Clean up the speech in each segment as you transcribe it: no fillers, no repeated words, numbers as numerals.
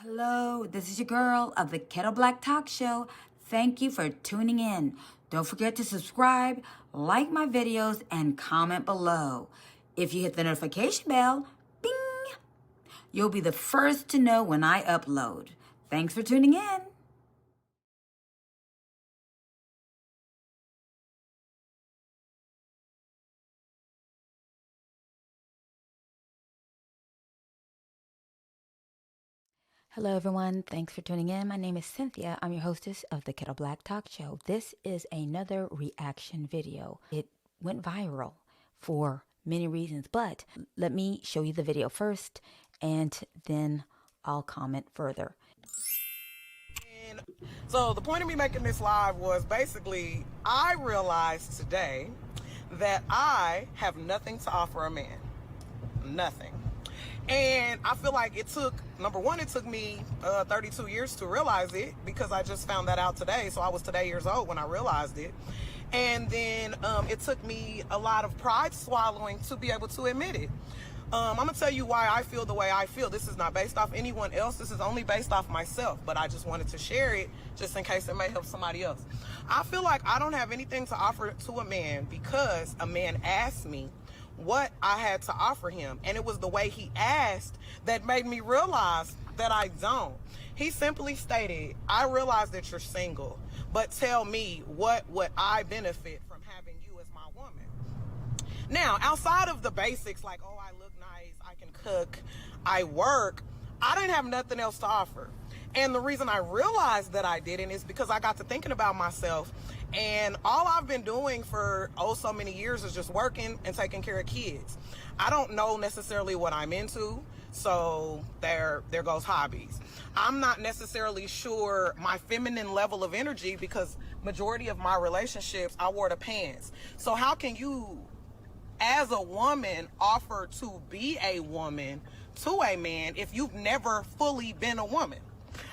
Hello, this is your girl of the Kettle Black Talk Show. Thank you for tuning in. Don't forget to subscribe, like my videos, and comment below. If you hit the notification bell, bing, you'll be the first to know when I upload. Thanks for tuning in. Hello, everyone. Thanks for tuning in. My name is Cynthia. I'm your hostess of the Kettle Black Talk Show. This is another reaction video. It went viral for many reasons, but let me show you the video first and then I'll comment further. So the point of me making this live was basically I realized today that I have nothing to offer a man. Nothing. And I feel like it took, number one, it took me 32 years to realize it because I just found that out today. So I was today years old when I realized it. And then it took me a lot of pride swallowing to be able to admit it. I'm going to tell you why I feel the way I feel. This is not based off anyone else. This is only based off myself. But I just wanted to share it just in case it may help somebody else. I feel like I don't have anything to offer to a man because a man asked me what I had to offer him. And it was the way he asked that made me realize that I don't. He simply stated, I realize that you're single, but tell me what would I benefit from having you as my woman? Now, outside of the basics like, oh, I look nice, I can cook, I work, I didn't have nothing else to offer. And the reason I realized that I didn't is because I got to thinking about myself, and all I've been doing for so many years is just working and taking care of kids. I don't know necessarily what I'm into, so there goes hobbies. I'm not necessarily sure my feminine level of energy because majority of my relationships I wore the pants. So how can you as a woman offer to be a woman to a man if you've never fully been a woman?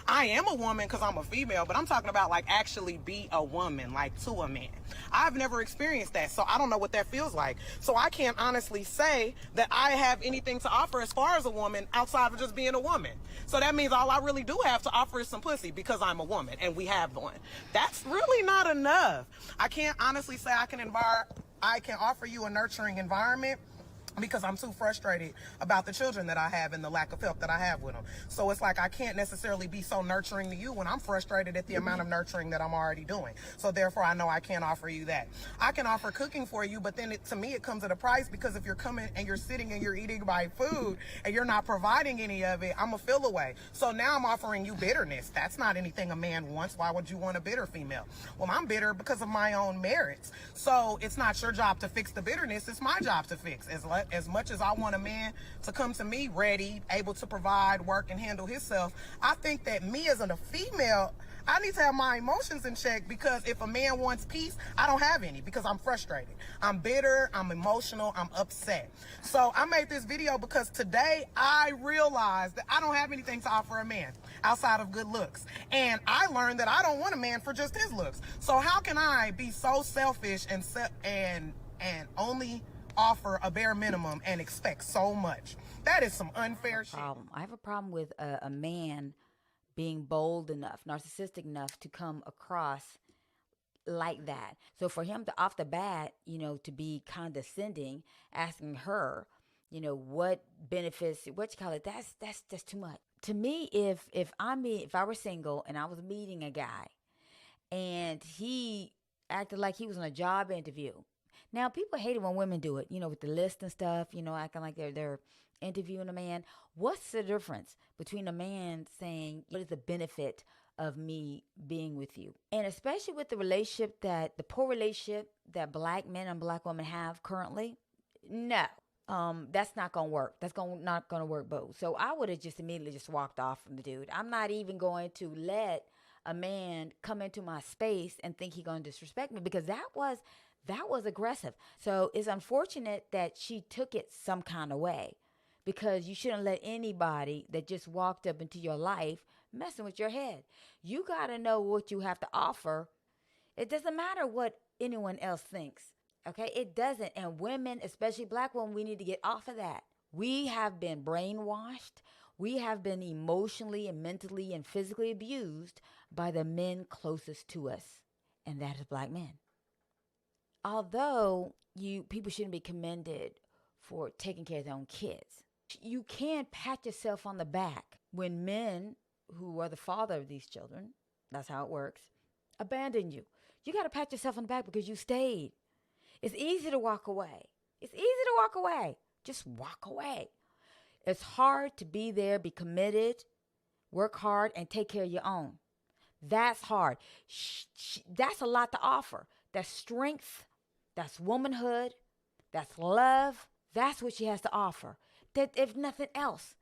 I am a woman because I'm a female, but I'm talking about like actually be a woman, like to a man. I've never experienced that, so I don't know what that feels like. So I can't honestly say that I have anything to offer as far as a woman outside of just being a woman. So that means all I really do have to offer is some pussy because I'm a woman and we have one. That's really not enough. I can't honestly say I can offer you a nurturing environment because I'm too frustrated about the children that I have and the lack of help that I have with them. So it's like I can't necessarily be so nurturing to you when I'm frustrated at the amount of nurturing that I'm already doing. So therefore, I know I can't offer you that. I can offer cooking for you, but then to me, it comes at a price because if you're coming and you're sitting and you're eating my food and you're not providing any of it, I'm a feel away. So now I'm offering you bitterness. That's not anything a man wants. Why would you want a bitter female? Well, I'm bitter because of my own merits. So it's not your job to fix the bitterness. It's my job to fix. As much as I want a man to come to me ready, able to provide, work, and handle himself, I think that me as a female, I need to have my emotions in check because if a man wants peace, I don't have any because I'm frustrated. I'm bitter, I'm emotional, I'm upset. So I made this video because today I realized that I don't have anything to offer a man outside of good looks. And I learned that I don't want a man for just his looks. So how can I be so selfish and only offer a bare minimum and expect so much? That is some unfair shit. I have a problem with a man being bold enough, narcissistic enough to come across like that. So for him to off the bat, to be condescending, asking her, what benefits, what you call it, that's too much. To me, if I were single and I was meeting a guy and he acted like he was on a job interview. Now people hate it when women do it, with the list and stuff, acting like they're interviewing a man. What's the difference between a man saying, what is the benefit of me being with you? And especially with the poor relationship that black men and black women have currently, no. That's not gonna work. Not gonna work both. So I would have just immediately just walked off from the dude. I'm not even going to let a man come into my space and think he gonna disrespect me because that was aggressive. So it's unfortunate that she took it some kind of way because you shouldn't let anybody that just walked up into your life messing with your head. You got to know what you have to offer. It doesn't matter what anyone else thinks. Okay? It doesn't. And women, especially black women, we need to get off of that. We have been brainwashed. We have been emotionally and mentally and physically abused by the men closest to us, and that is black men. Although people shouldn't be commended for taking care of their own kids, you can't pat yourself on the back when men who are the father of these children, that's how it works, abandon you. You got to pat yourself on the back because you stayed. It's easy to walk away. It's easy to walk away. Just walk away. It's hard to be there, be committed, work hard, and take care of your own. That's hard. That's a lot to offer. That's strength. That's womanhood. That's love. That's what she has to offer. That if nothing else.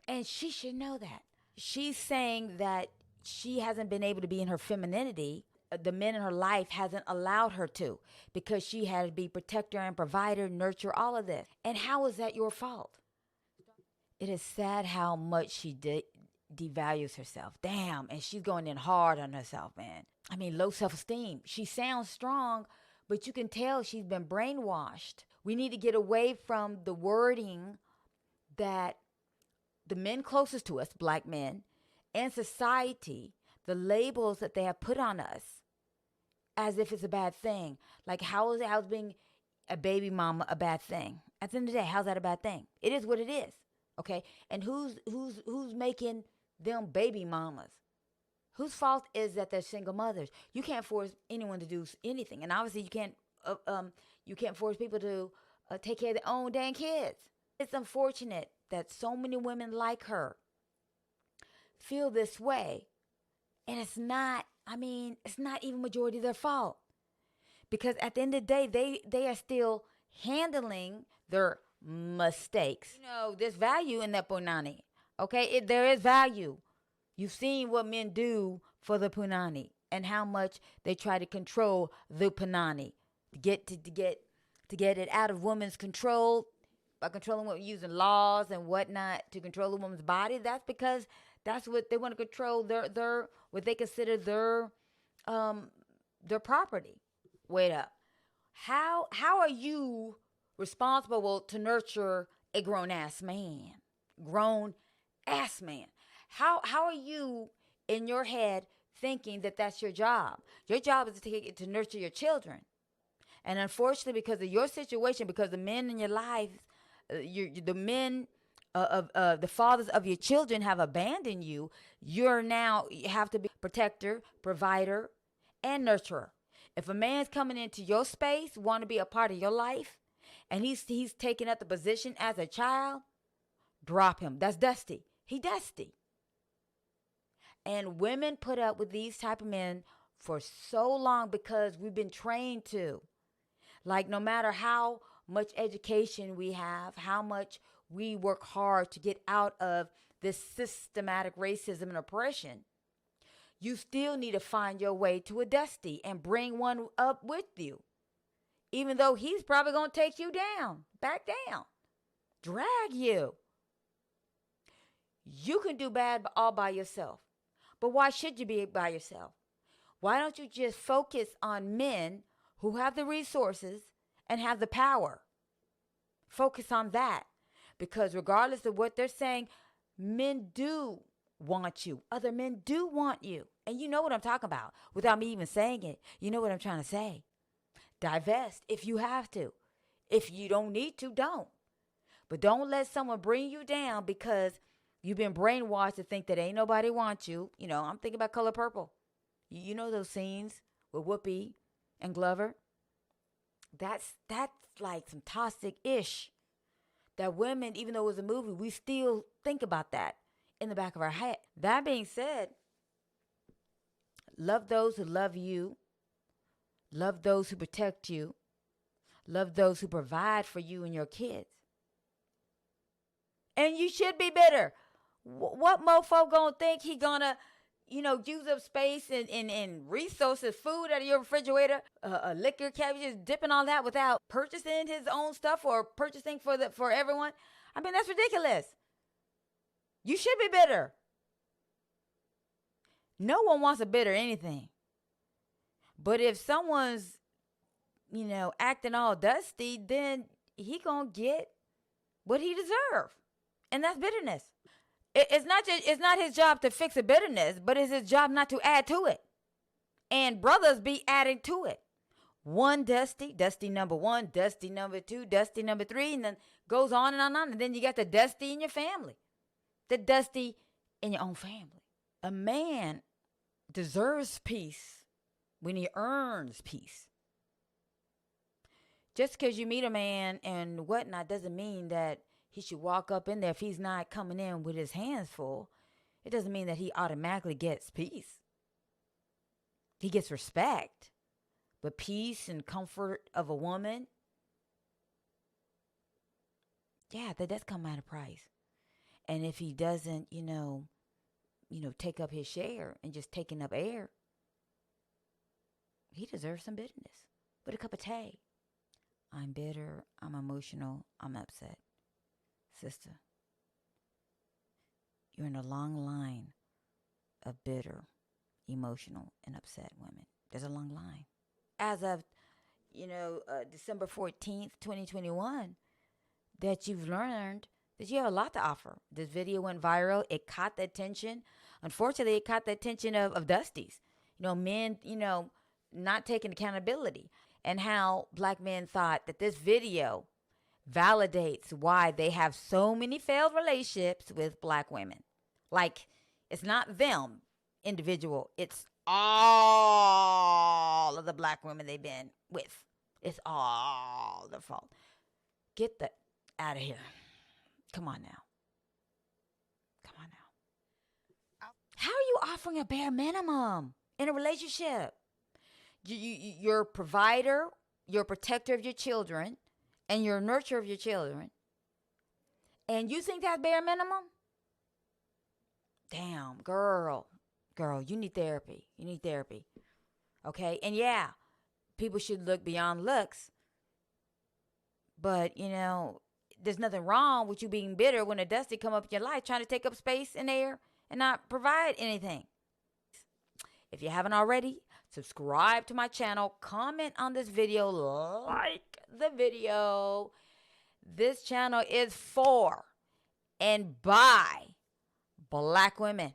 And she should know that. She's saying that she hasn't been able to be in her femininity. The men in her life hasn't allowed her to because she had to be protector and provider, nurture, all of this. And how is that your fault? It is sad how much she devalues herself. Damn, and she's going in hard on herself, man. I mean, low self-esteem. She sounds strong, but you can tell she's been brainwashed. We need to get away from the wording that the men closest to us, black men, and society, the labels that they have put on us as if it's a bad thing. Like, how's being a baby mama a bad thing? At the end of the day, how's that a bad thing? It is what it is. Okay? And who's making them baby mamas? Whose fault is that they're single mothers? You can't force anyone to do anything, and obviously you can't force people to take care of their own dang kids. It's unfortunate that so many women like her feel this way, and it's not even majority of their fault, because at the end of the day, they are still handling their mistakes. There's value in that punani. Okay, there is value. You've seen what men do for the punani and how much they try to control the punani to get it out of women's control by controlling what using laws and whatnot to control a woman's body. That's because that's what they want to control, their what they consider their property. Wait up. How are you responsible to nurture a grown ass man? Grown ass man. How are you in your head thinking that that's your job? Your job is to nurture your children. And unfortunately, because of your situation, because the men in your life, the men the fathers of your children have abandoned you, you have to be protector, provider, and nurturer. If a man's coming into your space, want to be a part of your life, and he's taking up the position as a child, drop him. That's dusty. He dusty. And women put up with these type of men for so long because we've been trained to. Like, no matter how much education we have, how much we work hard to get out of this systematic racism and oppression, you still need to find your way to a dusty and bring one up with you. Even though he's probably going to take you down, back down, drag you. You can do bad all by yourself. But why should you be by yourself? Why don't you just focus on men who have the resources and have the power? Focus on that. Because regardless of what they're saying, men do want you. Other men do want you. And you know what I'm talking about. Without me even saying it, you know what I'm trying to say. Divest if you have to. If you don't need to, don't. But don't let someone bring you down because you've been brainwashed to think that ain't nobody wants you. I'm thinking about Color Purple. You know those scenes with Whoopi and Glover? That's like some toxic-ish. That women, even though it was a movie, we still think about that in the back of our head. That being said, love those who love you. Love those who protect you. Love those who provide for you and your kids. And you should be bitter. What mofo gonna think he gonna, use up space and resources, food out of your refrigerator, liquor, cabbages, dipping all that without purchasing his own stuff or purchasing for everyone? I mean, that's ridiculous. You should be bitter. No one wants a bitter anything. But if someone's, acting all dusty, then he gonna get what he deserves. And that's bitterness. It's not his job to fix a bitterness, but it's his job not to add to it. And brothers be adding to it. One dusty, dusty number one, dusty number two, dusty number three, and then goes on and on and on. And then you got the dusty in your family, the dusty in your own family. A man deserves peace when he earns peace. Just because you meet a man and whatnot doesn't mean that he should walk up in there if he's not coming in with his hands full. It doesn't mean that he automatically gets peace. He gets respect. But peace and comfort of a woman, yeah, that does come at a price. And if he doesn't, take up his share and just taking up air, he deserves some bitterness with a cup of tea. I'm bitter, I'm emotional, I'm upset. Sister, you're in a long line of bitter, emotional, and upset women. There's a long line. As of, December 14th, 2021, that you've learned that you have a lot to offer. This video went viral. It caught the attention. Unfortunately, it caught the attention of Dusties. Men, not taking accountability. And how black men thought that this video validates why they have so many failed relationships with black women. Like, it's not them, individual. It's all of the black women they've been with. It's all their fault. Get that out of here. Come on now. Come on now. How are you offering a bare minimum in a relationship? You're a provider, you're a protector of your children, and you're a nurturer of your children. And you think that's bare minimum? Damn, girl, you need therapy. You need therapy. Okay? And yeah, people should look beyond looks. But, there's nothing wrong with you being bitter when a dusty come up in your life trying to take up space in there and not provide anything. If you haven't already, subscribe to my channel, comment on this video, like the video. This channel is for and by black women.